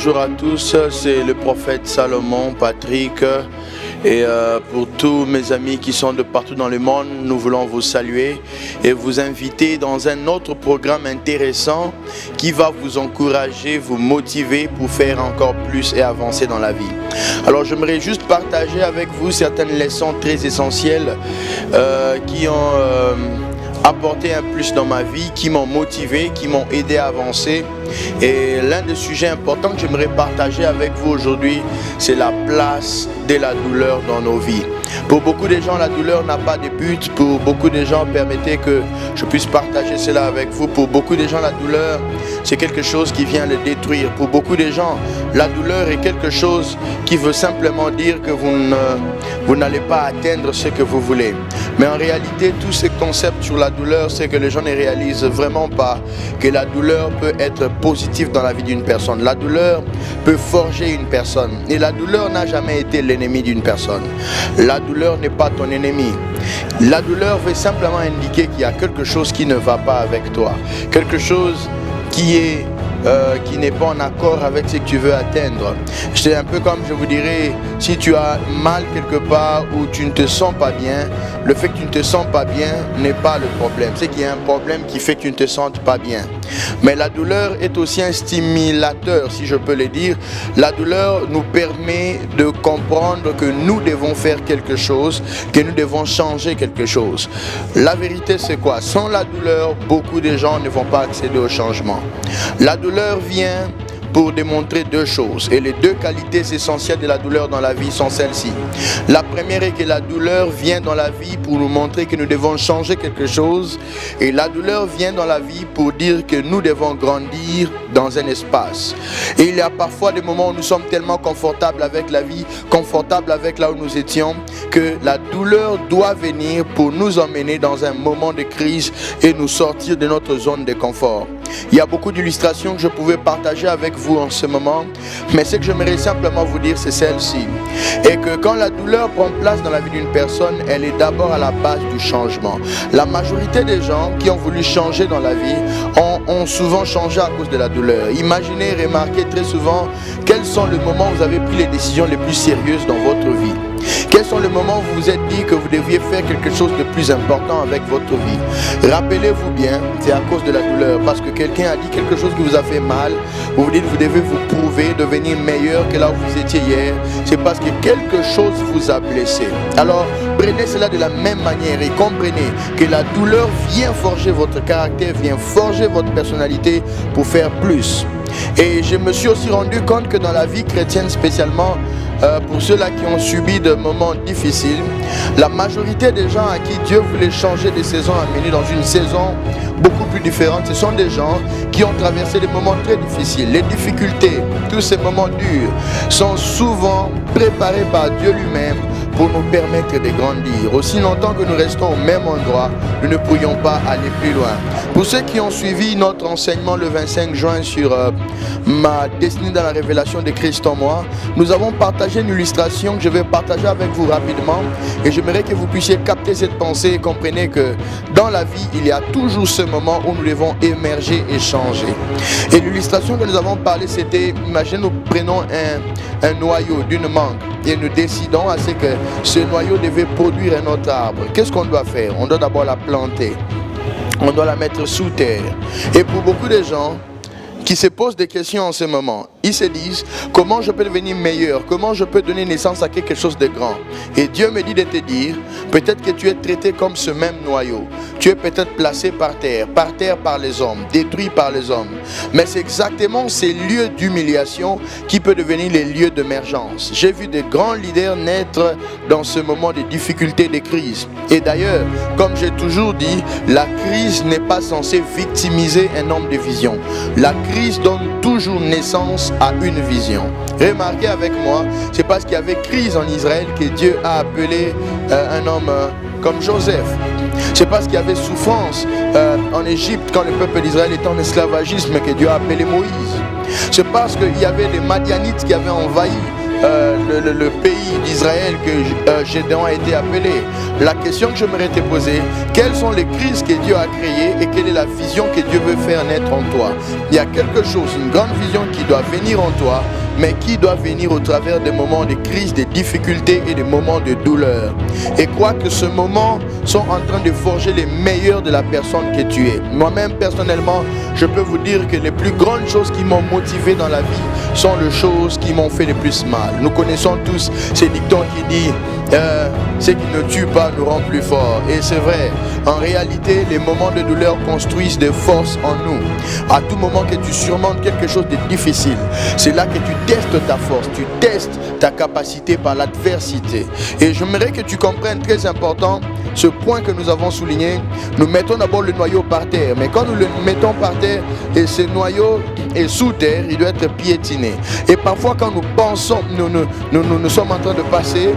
Bonjour à tous, c'est le prophète Salomon, Patrick, et pour tous mes amis qui sont de partout dans le monde, nous voulons vous saluer et vous inviter dans un autre programme intéressant qui va vous encourager, vous motiver pour faire encore plus et avancer dans la vie. Alors j'aimerais juste partager avec vous certaines leçons très essentielles qui ont apporté un plus dans ma vie, qui m'ont motivé, qui m'ont aidé à avancer. Et l'un des sujets importants que j'aimerais partager avec vous aujourd'hui, c'est la place de la douleur dans nos vies. Pour beaucoup de gens, la douleur n'a pas de but. Pour beaucoup de gens, permettez que je puisse partager cela avec vous. Pour beaucoup de gens, la douleur, c'est quelque chose qui vient les détruire. Pour beaucoup de gens, la douleur est quelque chose qui veut simplement dire que vous n'allez pas atteindre ce que vous voulez. Mais en réalité, tous ces concepts sur la douleur, c'est que les gens ne réalisent vraiment pas que la douleur peut être positive dans la vie d'une personne. La douleur peut forger une personne. Et la douleur n'a jamais été l'ennemi d'une personne. La douleur n'est pas ton ennemi. La douleur veut simplement indiquer qu'il y a quelque chose qui ne va pas avec toi. Quelque chose qui n'est pas en accord avec ce que tu veux atteindre. C'est un peu comme, je vous dirais, si tu as mal quelque part ou tu ne te sens pas bien, le fait que tu ne te sens pas bien n'est pas le problème. C'est qu'il y a un problème qui fait que tu ne te sens pas bien. Mais la douleur est aussi un stimulateur, si je peux le dire. La douleur nous permet de comprendre que nous devons faire quelque chose, que nous devons changer quelque chose. La vérité, c'est quoi? Sans la douleur, beaucoup de gens ne vont pas accéder au changement. La douleur vient pour démontrer deux choses. Et les deux qualités essentielles de la douleur dans la vie sont celles-ci. La première est que la douleur vient dans la vie pour nous montrer que nous devons changer quelque chose. Et la douleur vient dans la vie pour dire que nous devons grandir dans un espace. Et il y a parfois des moments où nous sommes tellement confortables avec la vie, confortables avec là où nous étions, que la douleur doit venir pour nous emmener dans un moment de crise et nous sortir de notre zone de confort. Il y a beaucoup d'illustrations que je pouvais partager avec vous en ce moment, mais ce que j'aimerais simplement vous dire, c'est celle-ci. Et que quand la douleur prend place dans la vie d'une personne, elle est d'abord à la base du changement. La majorité des gens qui ont voulu changer dans la vie ont souvent changé à cause de la douleur. Imaginez, remarquez très souvent quels sont les moments où vous avez pris les décisions les plus sérieuses dans votre vie. Quels sont les moments où vous vous êtes dit que vous deviez faire quelque chose de plus important avec votre vie? Rappelez-vous bien, c'est à cause de la douleur, parce que quelqu'un a dit quelque chose qui vous a fait mal. Vous vous dites que vous devez vous prouver, devenir meilleur que là où vous étiez hier. C'est parce que quelque chose vous a blessé. Alors, prenez cela de la même manière et comprenez que la douleur vient forger votre caractère, vient forger votre personnalité pour faire plus. Et je me suis aussi rendu compte que dans la vie chrétienne spécialement, pour ceux-là qui ont subi de moments difficiles, la majorité des gens à qui Dieu voulait changer de saison, amener dans une saison beaucoup plus différente, ce sont des gens qui ont traversé des moments très difficiles. Les difficultés, tous ces moments durs, sont souvent préparés par Dieu lui-même pour nous permettre de grandir. Aussi longtemps que nous restons au même endroit, nous ne pourrions pas aller plus loin. Pour ceux qui ont suivi notre enseignement le 25 juin sur ma destinée dans la révélation de Christ en moi, nous avons partagé une illustration que je vais partager avec vous rapidement et j'aimerais que vous puissiez capter cette pensée et comprenez que dans la vie, il y a toujours ce moment où nous devons émerger et changer. Et l'illustration que nous avons parlé, c'était, imaginez, nous prenons un noyau d'une mangue et nous décidons à ce que ce noyau devait produire un autre arbre. Qu'est-ce qu'on doit faire? On doit d'abord la planter. On doit la mettre sous terre. Et pour beaucoup de gens qui se posent des questions en ce moment, ils se disent comment je peux devenir meilleur, comment je peux donner naissance à quelque chose de grand. Et Dieu me dit de te dire, peut-être que tu es traité comme ce même noyau. Tu es peut-être placé par terre par les hommes, détruit par les hommes. Mais c'est exactement ces lieux d'humiliation qui peuvent devenir les lieux d'émergence. J'ai vu de grands leaders naître dans ce moment de difficultés, de crise. Et d'ailleurs, comme j'ai toujours dit, la crise n'est pas censée victimiser un homme de vision. La crise donne toujours naissance à une vision. Remarquez avec moi, c'est parce qu'il y avait crise en Israël que Dieu a appelé un homme comme Joseph. C'est parce qu'il y avait souffrance en Égypte quand le peuple d'Israël était en esclavagisme que Dieu a appelé Moïse. C'est parce qu'il y avait des Madianites qui avaient envahi le pays d'Israël que Gédéon a été appelé. La question que j'aimerais te poser, quelles sont les crises que Dieu a créées et quelle est la vision que Dieu veut faire naître en toi? Il y a quelque chose, une grande vision qui doit venir en toi, mais qui doit venir au travers des moments de crise, des difficultés et des moments de douleur. Et crois que ce moment sont en train de forger les meilleurs de la personne que tu es. Moi-même, personnellement, je peux vous dire que les plus grandes choses qui m'ont motivé dans la vie sont les choses qui m'ont fait le plus mal. Nous connaissons tous ces dictons qui disent ce qui ne tue pas nous rend plus forts. Et c'est vrai, en réalité, les moments de douleur construisent des forces en nous. À tout moment que tu surmontes quelque chose de difficile, c'est là que tu testes ta force, tu testes ta capacité par l'adversité. Et j'aimerais que tu comprennes, très important, ce point que nous avons souligné. Nous mettons d'abord le noyau par terre, mais quand nous le mettons par terre et ce noyau est sous terre, il doit être piétiné. Et parfois quand nous pensons, nous sommes en train de passer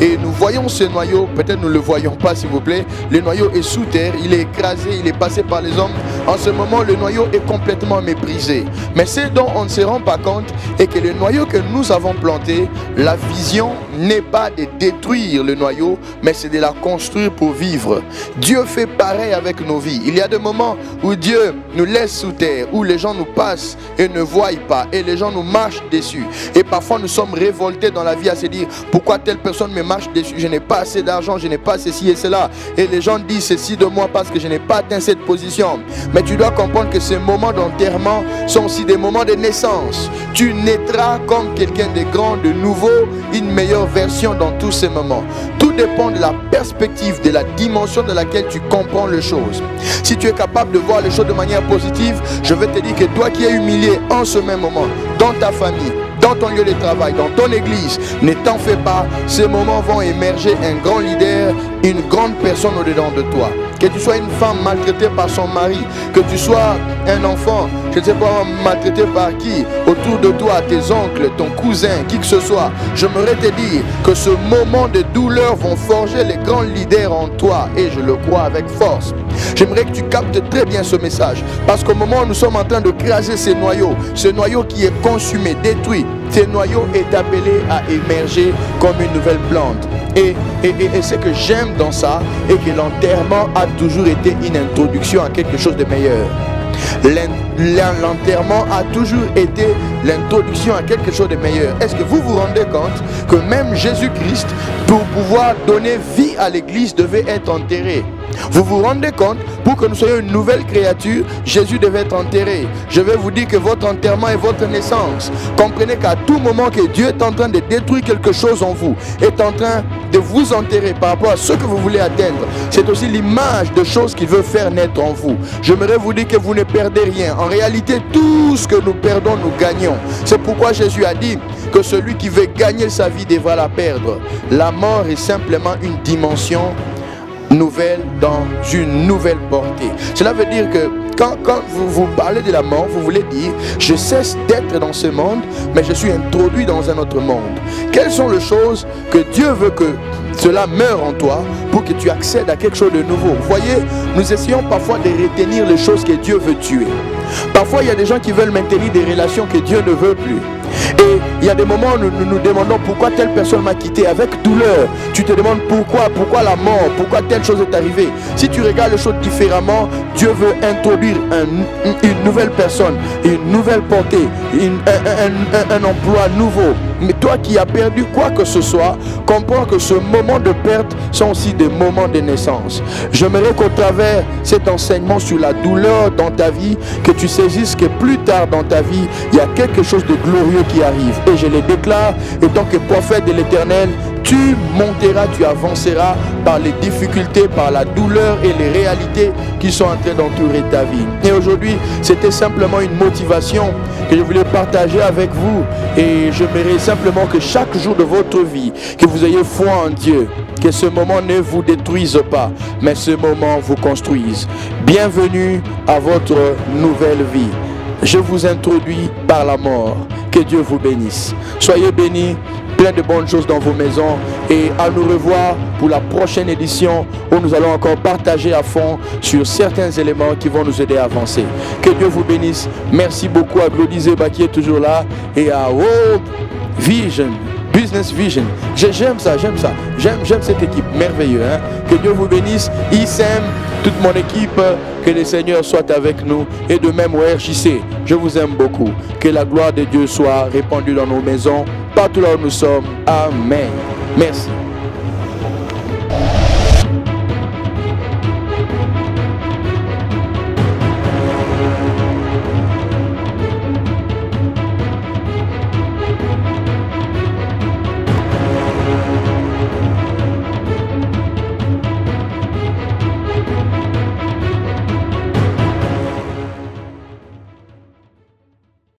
et nous voyons ce noyau, peut-être nous ne le voyons pas s'il vous plaît, le noyau est sous terre, il est écrasé, il est passé par les hommes. En ce moment, le noyau est complètement méprisé. Mais ce dont on ne se rend pas compte est que le noyau que nous avons planté, la vision n'est pas de détruire le noyau, mais c'est de la construire pour vivre. Dieu fait pareil avec nos vies. Il y a des moments où Dieu nous laisse sous terre, où les gens nous passent et ne voient pas, et les gens nous marchent dessus. Et parfois nous sommes révoltés dans la vie à se dire, pourquoi telle personne me marche dessus? Je n'ai pas assez d'argent, je n'ai pas ceci et cela. Et les gens disent ceci de moi parce que je n'ai pas atteint cette position. Mais tu dois comprendre que ces moments d'enterrement sont aussi des moments de naissance. Tu naîtras comme quelqu'un de grand, de nouveau, une meilleure version dans tous ces moments. Tout dépend de la perspective, de la dimension de laquelle tu comprends les choses. Si tu es capable de voir les choses de manière positive, je vais te dire que toi qui es humilié en ce même moment, dans ta famille, dans ton lieu de travail, dans ton église, ne t'en fais pas. Ces moments vont émerger un grand leader, une grande personne au-dedans de toi. Que tu sois une femme maltraitée par son mari, que tu sois un enfant, je ne sais pas, maltraité par qui, autour de toi, tes oncles, ton cousin, qui que ce soit, j'aimerais te dire que ce moment de douleur vont forger les grands leaders en toi, et je le crois avec force. J'aimerais que tu captes très bien ce message, parce qu'au moment où nous sommes en train de craser ces noyaux, ce noyau qui est consumé, détruit, ce noyau est appelé à émerger comme une nouvelle plante. Et ce que j'aime dans ça est que l'enterrement a toujours été une introduction à quelque chose de meilleur. L'enterrement a toujours été l'introduction à quelque chose de meilleur. Est-ce que vous vous rendez compte que même Jésus-Christ, pour pouvoir donner vie à l'église, devait être enterré? Vous vous rendez compte, pour que nous soyons une nouvelle créature, Jésus devait être enterré. Je vais vous dire que votre enterrement est votre naissance. Comprenez qu'à tout moment que Dieu est en train de détruire quelque chose en vous, est en train de vous enterrer par rapport à ce que vous voulez atteindre, c'est aussi l'image de choses qu'il veut faire naître en vous. J'aimerais vous dire que vous ne perdez rien. En réalité, tout ce que nous perdons, nous gagnons. C'est pourquoi Jésus a dit que celui qui veut gagner sa vie devra la perdre. La mort est simplement une dimension nouvelle dans une nouvelle portée. Cela veut dire que quand vous parlez de la mort, vous voulez dire je cesse d'être dans ce monde, mais je suis introduit dans un autre monde. Quelles sont les choses que Dieu veut que cela meure en toi pour que tu accèdes à quelque chose de nouveau? Vous voyez, nous essayons parfois de retenir les choses que Dieu veut tuer. Parfois, il y a des gens qui veulent maintenir des relations que Dieu ne veut plus. Et il y a des moments où nous nous demandons pourquoi telle personne m'a quitté avec douleur. Tu te demandes pourquoi la mort, pourquoi telle chose est arrivée. Si tu regardes les choses différemment, Dieu veut introduire une nouvelle personne, une nouvelle portée, un emploi nouveau. Mais toi qui as perdu quoi que ce soit, comprends que ce moment de perte sont aussi des moments de naissance. J'aimerais qu'au travers cet enseignement sur la douleur dans ta vie, que tu saisisses que plus tard dans ta vie, il y a quelque chose de glorieux qui arrive. Et je le déclare, et tant que prophète de l'Éternel, tu monteras, tu avanceras par les difficultés, par la douleur et les réalités qui sont en train d'entourer ta vie. Et aujourd'hui, c'était simplement une motivation que je voulais partager avec vous. Et j'aimerais simplement que chaque jour de votre vie, que vous ayez foi en Dieu, que ce moment ne vous détruise pas, mais ce moment vous construise. Bienvenue à votre nouvelle vie. Je vous introduis par la mort. Que Dieu vous bénisse. Soyez bénis, plein de bonnes choses dans vos maisons, et à nous revoir pour la prochaine édition où nous allons encore partager à fond sur certains éléments qui vont nous aider à avancer. Que Dieu vous bénisse. Merci beaucoup à Glody Zeba qui est toujours là et à World Vision Business Vision. J'aime ça. J'aime cette équipe merveilleuse. Hein? Que Dieu vous bénisse. ISM, toute mon équipe, que le Seigneur soit avec nous. Et de même au RJC, je vous aime beaucoup. Que la gloire de Dieu soit répandue dans nos maisons, partout là où nous sommes. Amen. Merci.